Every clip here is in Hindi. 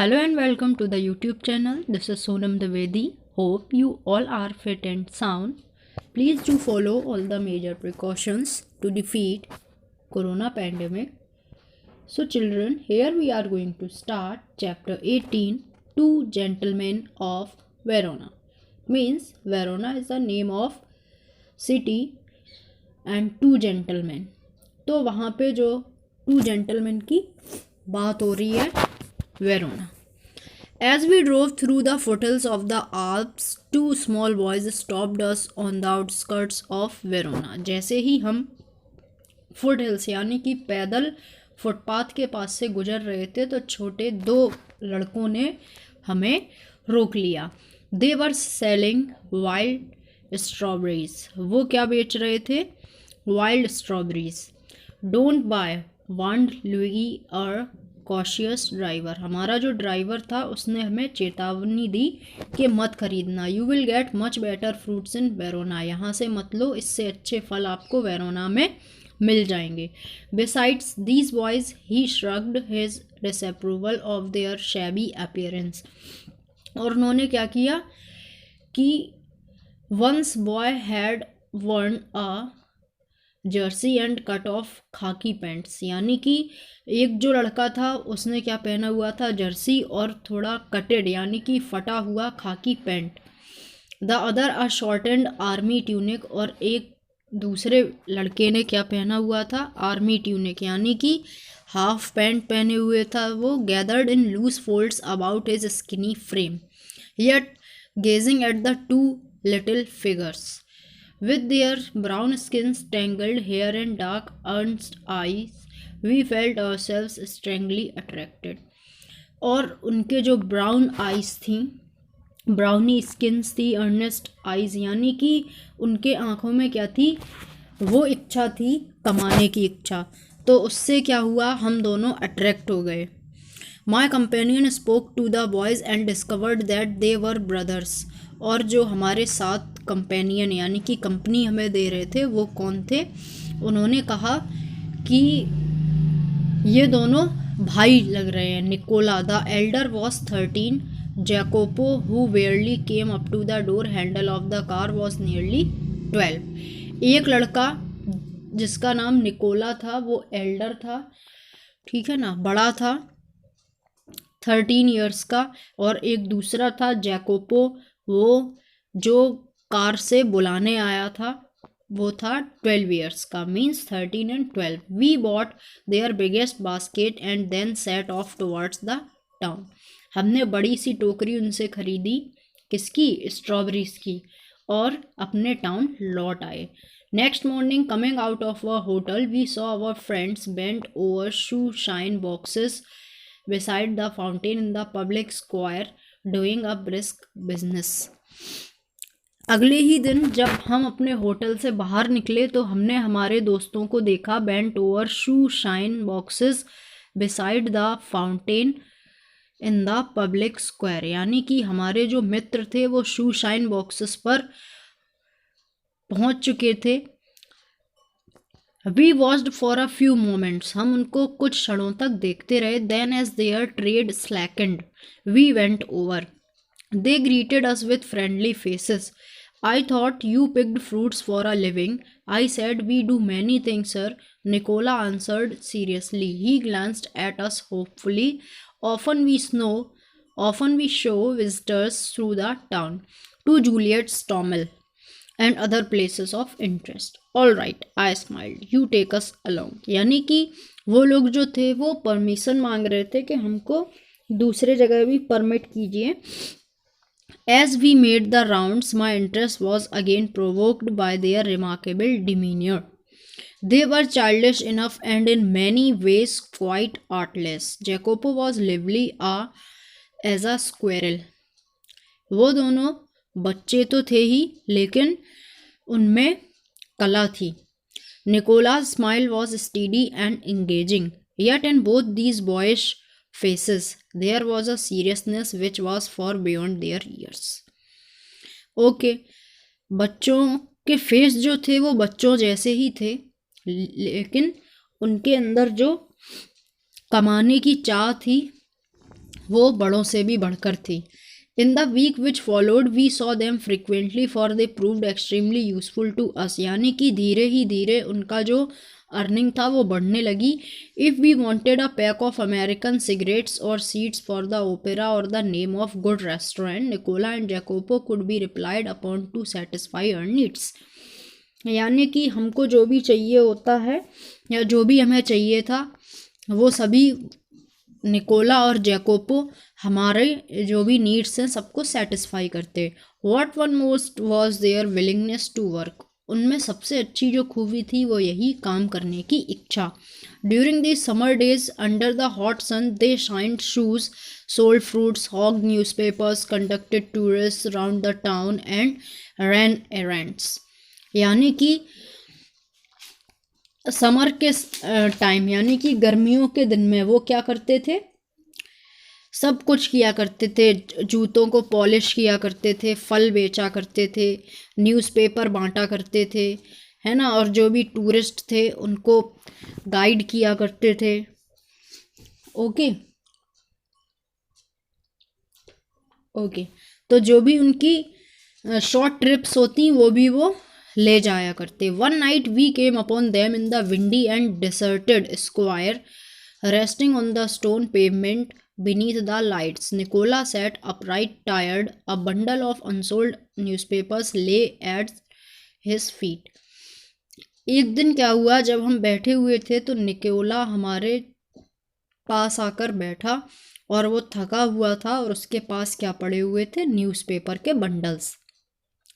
Hello and welcome to the YouTube channel. This is Sonam Dwivedi. Hope you all are fit and sound. Please do follow all the major precautions to defeat corona pandemic. So children, here we are going to start chapter 18, Two Gentlemen of Verona. Means Verona is the name of city and two gentlemen. तो वहाँ पे जो टू जेंटलमैन की बात हो रही है Verona. As we drove through the foothills of the Alps, two small boys stopped us on the outskirts of Verona. जैसे ही हम फुटहिल्स यानी कि पैदल फुटपाथ के पास से गुजर रहे थे तो छोटे दो लड़कों ने हमें रोक लिया. They were selling wild strawberries. वो क्या बेच रहे थे? Wild strawberries. Don't buy, warned Louis, our cautious driver. हमारा जो ड्राइवर था उसने हमें चेतावनी दी कि मत खरीदना. You will get much better fruits in Verona. यहाँ से मत लो, इससे अच्छे फल आपको वेरोना में मिल जाएंगे. Besides these boys he shrugged his disapproval of their shabby appearance. और उन्होंने क्या किया कि once boy had worn a jersey and cut off khaki pants. यानी कि एक जो लड़का था उसने क्या पहना हुआ था? जर्सी और थोड़ा कटेड यानी कि फटा हुआ खाकी pant. The other a shortened army tunic. और एक दूसरे लड़के ने क्या पहना हुआ था? आर्मी ट्यूनिक यानी कि हाफ पैंट पहने हुए था वो. Gathered in loose folds about his skinny frame, yet gazing at the two little figures. With their brown skins, tangled hair and dark earnest eyes, we felt ourselves strangely attracted. और उनके जो ब्राउन आइज़ थी, ब्राउनी स्किन्स थी, अर्नेस्ट आइज़ यानी कि उनके आँखों में क्या थी? वो इच्छा थी, कमाने की इच्छा. तो उससे क्या हुआ? हम दोनों अट्रैक्ट हो गए. My companion spoke to the boys and discovered that they were brothers. और जो हमारे साथ कंपेनियन यानी कि कंपनी हमें दे रहे थे वो कौन थे? उन्होंने कहा कि ये दोनों भाई लग रहे हैं. Nicola the elder was 13. Jacopo who barely came up to the door handle of the car was nearly 12. एक लड़का जिसका नाम निकोला था वो एल्डर था, ठीक है ना, बड़ा था, 13 ईयर्स का. और एक दूसरा था जैकोपो, वो जो कार से बुलाने आया था वो था 12 ईयर्स का. Means 13 and 12. We bought their biggest basket and then set off towards the town. हमने बड़ी सी टोकरी उनसे खरीदी. किसकी? स्ट्रॉबेरीज की. और अपने टाउन लौट आए. Next morning coming out of a hotel we saw our friends bent over shoe shine boxes beside the fountain in the public square doing a brisk business. अगले ही दिन जब हम अपने होटल से बाहर निकले तो हमने हमारे दोस्तों को देखा bent over shoe shine boxes beside the fountain in the public square. यानी कि हमारे जो मित्र थे वो शू शाइन बॉक्सेस पर पहुंच चुके थे. We watched for a few moments. हम उनको कुछ क्षणों तक देखते रहे. Then as their trade slackened, we went over. They greeted us with friendly faces. I thought you picked fruits for a living. I said we do many things, sir. Nicola answered seriously. He glanced at us hopefully. Often we show visitors through the town to Juliet's Stommel and other places of interest. All right, I smiled. You take us along. यानी कि वो लोग जो थे वो परमिशन मांग रहे थे कि हमको दूसरे जगह भी परमिट कीजिए. As we made the rounds, my interest was again provoked by their remarkable demeanor. They were childish enough and in many ways quite artless. Jacopo was lively as a squirrel. वो दोनों बच्चे तो थे ही लेकिन उनमें कला थी. Nicola's smile was steady and engaging. Yet in both these boyish faces there was a seriousness which was far beyond their years. Okay, बच्चों के फेस जो थे वो बच्चों जैसे ही थे लेकिन उनके अंदर जो कमाने की चाह थी वो बड़ों से भी बढ़कर थी। In the week which followed we saw them frequently for they proved extremely useful to us, यानी कि धीरे ही धीरे उनका जो अर्निंग था वो बढ़ने लगी। If we wanted a pack of American cigarettes or seats for the opera or the name of good restaurant, Nicola and Jacopo could be relied upon to satisfy our needs. यानी कि हमको जो भी चाहिए होता है या जो भी हमें चाहिए था वो सभी निकोला और जैकोबो हमारे जो भी नीड्स हैं सबको सेटिस्फाई करते। What won most was their willingness to work, उनमें सबसे अच्छी जो खूबी थी वो यही काम करने की इच्छा। During the summer days under the hot sun they shined shoes, sold fruits, hawked newspapers, conducted tourists round the town and ran errands. यानी कि समर के टाइम यानी कि गर्मियों के दिन में वो क्या करते थे, सब कुछ किया करते थे, जूतों को पॉलिश किया करते थे, फल बेचा करते थे, न्यूज़पेपर बांटा करते थे, है ना, और जो भी टूरिस्ट थे उनको गाइड किया करते थे। ओके ओके, तो जो भी उनकी शॉर्ट ट्रिप्स होती वो भी वो ले जाया करते। One night we came upon them in the windy and deserted square, resting on the stone pavement beneath the lights. Nicola sat upright, tired. A bundle of unsold newspapers lay at his feet. एक दिन क्या हुआ, जब हम बैठे हुए थे तो निकोला हमारे पास आकर बैठा और वो थका हुआ था और उसके पास क्या पड़े हुए थे, न्यूज़पेपर के बंडल्स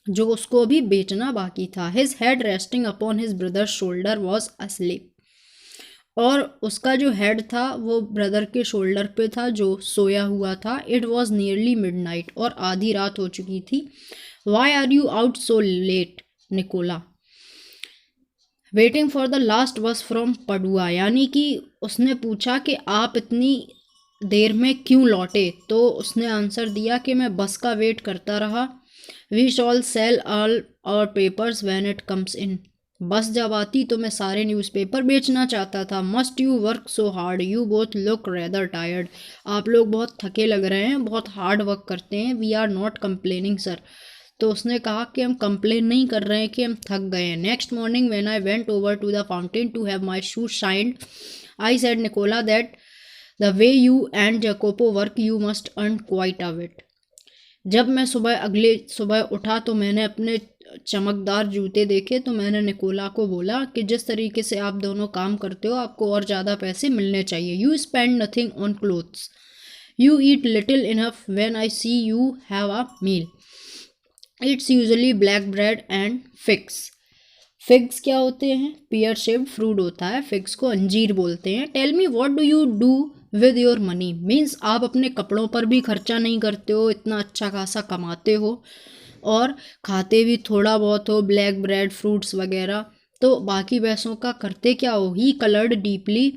जो उसको अभी बेचना बाकी था। His head resting upon his brother's shoulder was asleep. और उसका जो हेड था वो ब्रदर के शोल्डर पे था जो सोया हुआ था। इट वॉज नियरली मिडनाइट, और आधी रात हो चुकी थी। Why are you out so late Nicola, waiting for the last bus from Padua, यानी कि उसने पूछा कि आप इतनी देर में क्यों लौटे, तो उसने आंसर दिया कि मैं बस का वेट करता रहा। We shall sell all our papers when it comes in, bus जब आती तो मैं सारे न्यूज़पेपर बेचना चाहता था। Must you work so hard, you both look rather tired, आप लोग बहुत थके लग रहे हैं, बहुत हार्ड वर्क करते हैं। We are not complaining sir, तो उसने कहा कि हम कंप्लेन नहीं कर रहे हैं कि हम थक गए हैं। Next morning when I went over to the fountain to have my shoes shined, I said Nicola that the way you and Jacopo work you must earn quite a bit. जब मैं अगले सुबह उठा तो मैंने अपने चमकदार जूते देखे, तो मैंने निकोला को बोला कि जिस तरीके से आप दोनों काम करते हो आपको और ज़्यादा पैसे मिलने चाहिए। You spend nothing on clothes, you eat little enough, when I see you have a meal it's usually black bread and figs. Figs क्या होते हैं, पियर शेप्ड फ्रूट होता है, फिग्स को अंजीर बोलते हैं। Tell me what do you do with your money, means आप अपने कपड़ों पर भी खर्चा नहीं करते हो, इतना अच्छा खासा कमाते हो और खाते भी थोड़ा बहुत हो, ब्लैक ब्रेड फ्रूट्स वगैरह, तो बाकी पैसों का करते क्या हो। He coloured deeply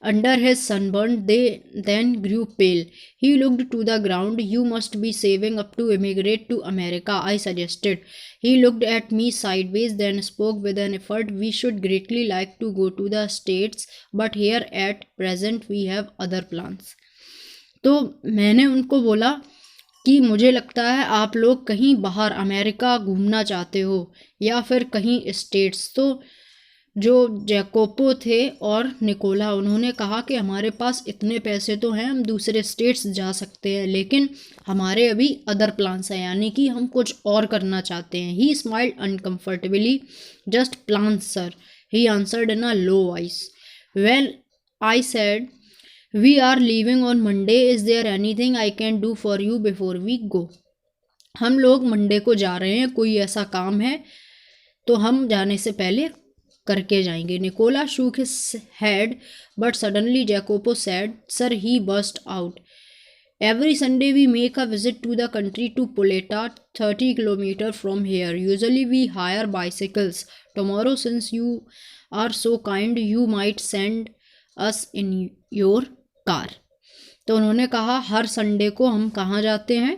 under his sunburn, they then grew pale, he looked to the ground. You must be saving up to emigrate to America, I suggested. He looked at me sideways, then spoke with an effort. We should greatly like to go to the States, but here at present we have other plans. तो मैंने उनको बोला कि मुझे लगता है आप लोग कहीं बाहर अमेरिका घूमना चाहते हो या फिर कहीं स्टेट्स। तो जो जैकोबो थे और निकोला उन्होंने कहा कि हमारे पास इतने पैसे तो हैं, हम दूसरे स्टेट्स जा सकते हैं, लेकिन हमारे अभी अदर प्लान्स हैं, यानी कि हम कुछ और करना चाहते हैं। He smiled uncomfortably, just plans sir, he answered in a low voice. Well I said we are leaving on Monday, is there anything I can do for you before we go, हम लोग मंडे को जा रहे हैं, कोई ऐसा काम है तो हम जाने से पहले करके जाएंगे। Nicola shook his head, but suddenly Jacopo said, "Sir," he burst out, "every Sunday we make a visit to the country to Poleta, 30 kilometers from here. Usually we hire bicycles. Tomorrow, since you are so kind, you might send us in your car." तो उन्होंने कहा हर संडे को हम कहाँ जाते हैं,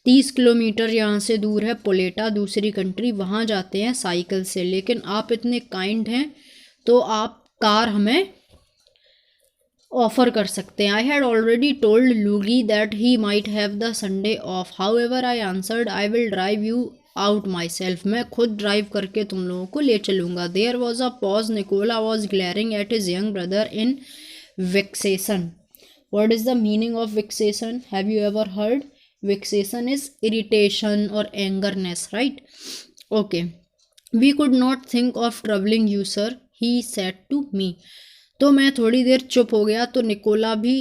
30 किलोमीटर यहाँ से दूर है पोलेटा, दूसरी कंट्री, वहाँ जाते हैं साइकिल से, लेकिन आप इतने काइंड हैं तो आप कार हमें ऑफर कर सकते हैं। I had already told Luigi that he might have the Sunday off, however I answered I will drive you out myself, मैं खुद ड्राइव करके तुम लोगों को ले चलूँगा। There was a pause, Nicola was glaring at his young brother in vexation. What is the meaning of vexation? Have you ever heard? Vexation is irritation or angerness, right? Okay. We could not think of troubling you, sir, he said to me. तो मैं थोड़ी देर चुप हो गया तो निकोला भी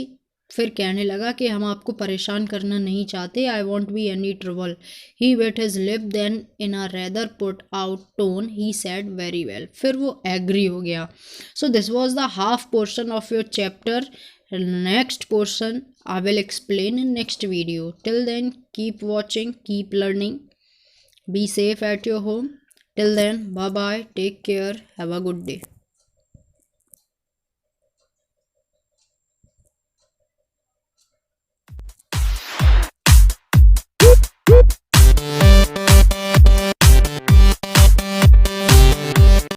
फिर कहने लगा कि हम आपको परेशान करना नहीं चाहते। I won't be any trouble. He wet his lip, then in a rather put out tone he said very well. फिर वो एग्री हो गया। So this was the half portion of your chapter. Next portion I will explain in next video. Till then, keep watching, keep learning. Be safe at your home. Till then, bye bye. Take care. Have a good day.